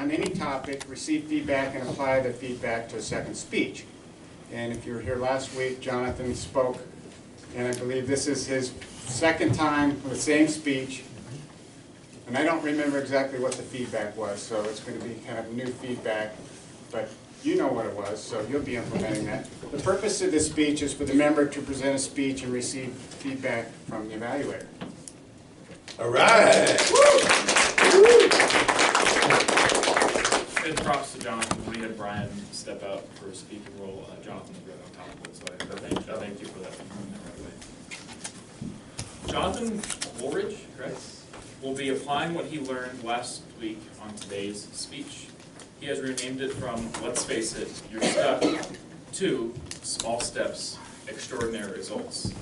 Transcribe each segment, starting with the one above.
on any topic, receive feedback, and apply the feedback to a second speech. And if you were here last week, Jonathan spoke, and I believe this is his second time with the same speech. And I don't remember exactly what the feedback was, so it's going to be kind of new feedback, but you know what it was, so you'll be implementing that. The purpose of this speech is for the member to present a speech and receive feedback from the evaluator. All right. And props to Jonathan. We had Brian step out for a speaking role. Jonathan was really on top of it, so I thank you for that. Jonathan Woolridge, correct, will be applying what he learned last week on today's speech. He has renamed it from "Let's face it, you're stuck" to "Small steps, extraordinary results."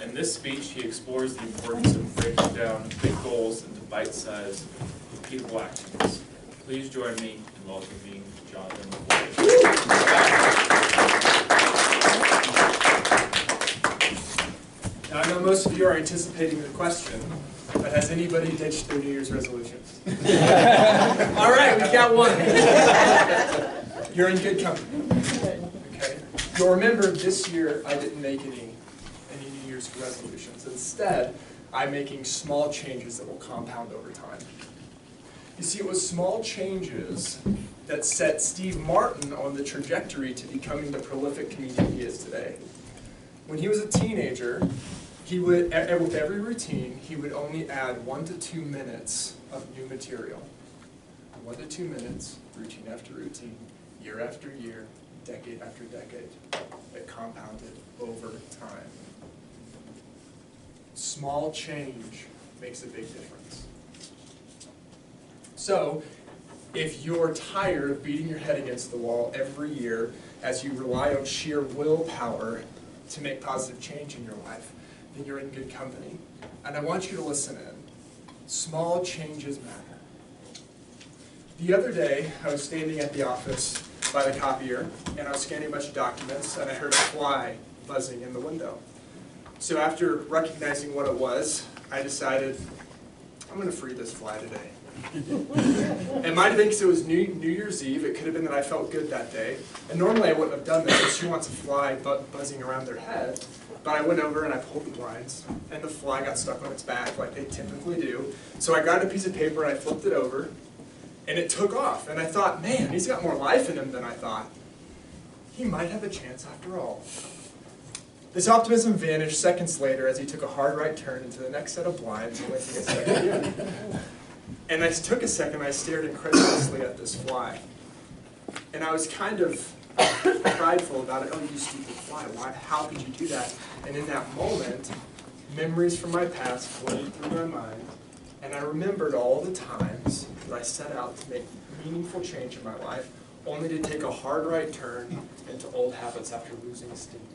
In this speech, he explores the importance of breaking down big goals into bite-sized, repeatable actions. Please join me in welcoming Jonathan Woolridge. Now, I know most of you are anticipating the question, but has anybody ditched their New Year's resolutions? All right, we've got one. You're in good company. Okay. You'll remember this year I didn't make any New Year's resolutions. Instead, I'm making small changes that will compound over time. You see, it was small changes that set Steve Martin on the trajectory to becoming the prolific comedian he is today. When he was a teenager, he would, with every routine, he would only add 1 to 2 minutes of new material. 1 to 2 minutes, routine after routine, year after year, decade after decade. It compounded over time. Small change makes a big difference. So, if you're tired of beating your head against the wall every year as you rely on sheer willpower to make positive change in your life, then you're in good company. And I want you to listen in. Small changes matter. The other day, I was standing at the office by the copier, and I was scanning a bunch of documents, and I heard a fly buzzing in the window. So after recognizing what it was, I decided, I'm going to free this fly today. It might have been because it was New Year's Eve. It could have been that I felt good that day. And normally I wouldn't have done this because who wants a fly buzzing around their head? But I went over and I pulled the blinds, and the fly got stuck on its back like they typically do. So I grabbed a piece of paper and I flipped it over, and it took off. And I thought, man, he's got more life in him than I thought. He might have a chance after all. This optimism vanished seconds later as he took a hard right turn into the next set of blinds and went to get stuck again. And I took a second, I stared incredulously at this fly. And I was kind of prideful about it. Oh, you stupid fly, how could you do that? And in that moment, memories from my past flooded through my mind, and I remembered all the times that I set out to make meaningful change in my life, only to take a hard right turn into old habits after losing steam.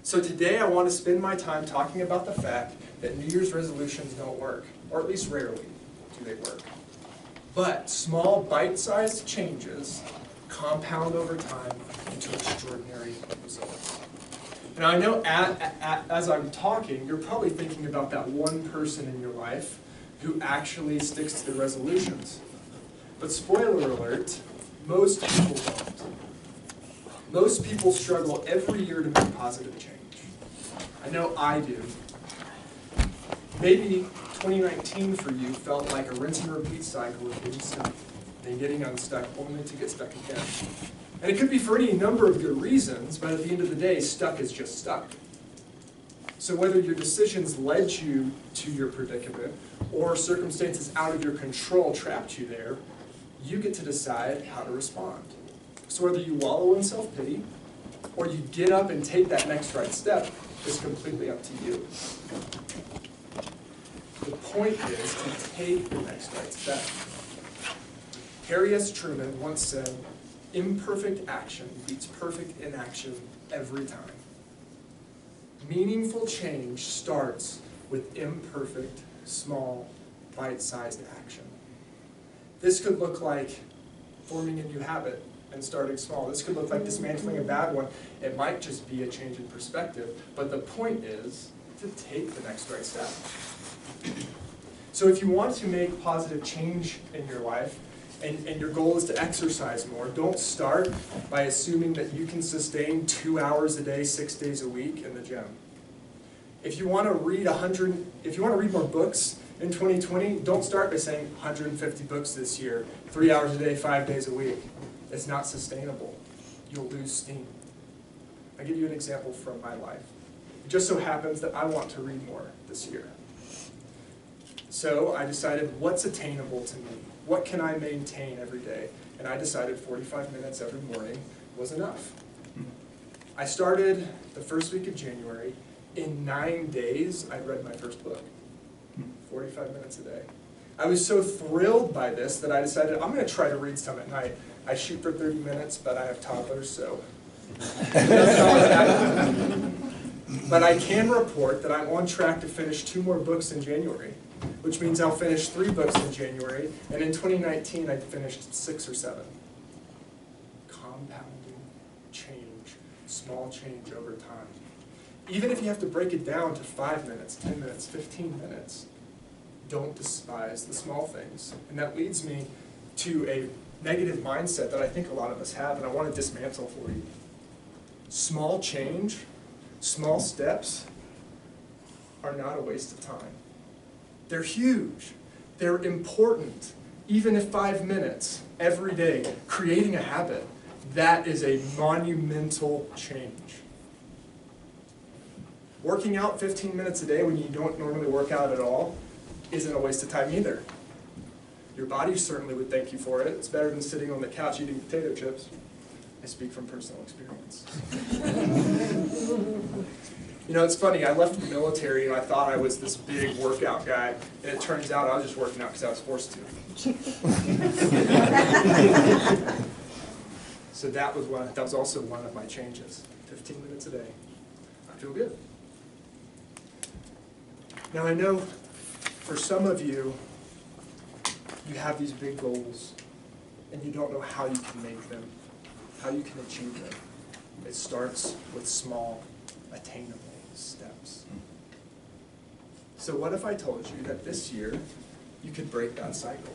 So today I want to spend my time talking about the fact that New Year's resolutions don't work, or at least rarely do they work. But small bite-sized changes compound over time into extraordinary results. Now I know as I'm talking, you're probably thinking about that one person in your life who actually sticks to the resolutions. But spoiler alert, most people don't. Most people struggle every year to make positive change. I know I do. Maybe 2019 for you felt like a rinse and repeat cycle of getting stuck, then getting unstuck, only to get stuck again. And it could be for any number of good reasons, but at the end of the day, stuck is just stuck. So whether your decisions led you to your predicament, or circumstances out of your control trapped you there, you get to decide how to respond. So whether you wallow in self-pity, or you get up and take that next right step, is completely up to you. The point is to take the next right step. Harry S. Truman once said, "Imperfect action beats perfect inaction every time." Meaningful change starts with imperfect, small, bite-sized action. This could look like forming a new habit and starting small. This could look like dismantling a bad one. It might just be a change in perspective, but the point is to take the next right step. So if you want to make positive change in your life, and your goal is to exercise more, don't start by assuming that you can sustain 2 hours a day, 6 days a week in the gym. If you want to read more books in 2020, don't start by saying 150 books this year, 3 hours a day, 5 days a week. It's not sustainable. You'll lose steam. I'll give you an example from my life. It just so happens that I want to read more this year. So I decided, what's attainable to me? What can I maintain every day? And I decided 45 minutes every morning was enough. I started the first week of January. In 9 days, I read my first book. 45 minutes a day. I was so thrilled by this that I decided I'm going to try to read some at night. I shoot for 30 minutes, but I have toddlers, so that's not what happened. But I can report that I'm on track to finish 2 more books in January, which means I'll finish 3 books in January, and in 2019 I finished 6 or 7. Compounding change, small change over time. Even if you have to break it down to 5 minutes, 10 minutes, 15 minutes, don't despise the small things. And that leads me to a negative mindset that I think a lot of us have, and I want to dismantle for you. Small change, small steps are not a waste of time. They're huge. They're important. Even if 5 minutes every day, creating a habit, that is a monumental change. Working out 15 minutes a day when you don't normally work out at all isn't a waste of time either. Your body certainly would thank you for it. It's better than sitting on the couch eating potato chips. I speak from personal experience. You know, it's funny, I left the military and I thought I was this big workout guy, and it turns out I was just working out because I was forced to. So that was also one of my changes. 15 minutes a day. I feel good. Now I know for some of you, you have these big goals and you don't know how you can make them, how you can achieve them. It starts with small, attainable steps. So what if I told you that this year you could break that cycle?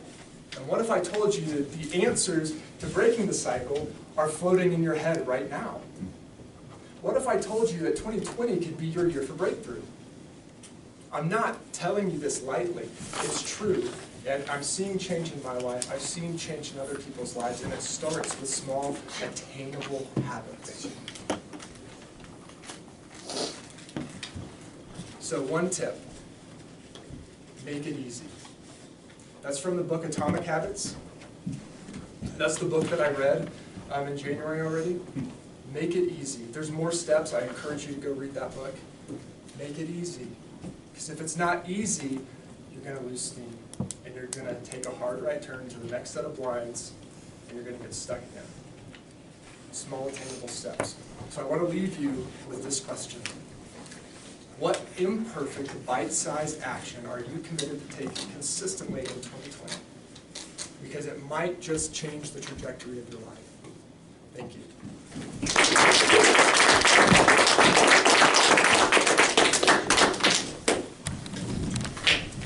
And what if I told you that the answers to breaking the cycle are floating in your head right now? What if I told you that 2020 could be your year for breakthrough? I'm not telling you this lightly. It's true. And I'm seeing change in my life. I've seen change in other people's lives. And it starts with small, attainable habits. So one tip. Make it easy. That's from the book Atomic Habits. That's the book that I read in January already. Make it easy. If there's more steps, I encourage you to go read that book. Make it easy. Because if it's not easy, you're going to lose steam. And you're going to take a hard right turn to the next set of blinds, and you're going to get stuck again. Small, attainable steps. So I want to leave you with this question. What imperfect, bite-sized action are you committed to taking consistently in 2020? Because it might just change the trajectory of your life. Thank you.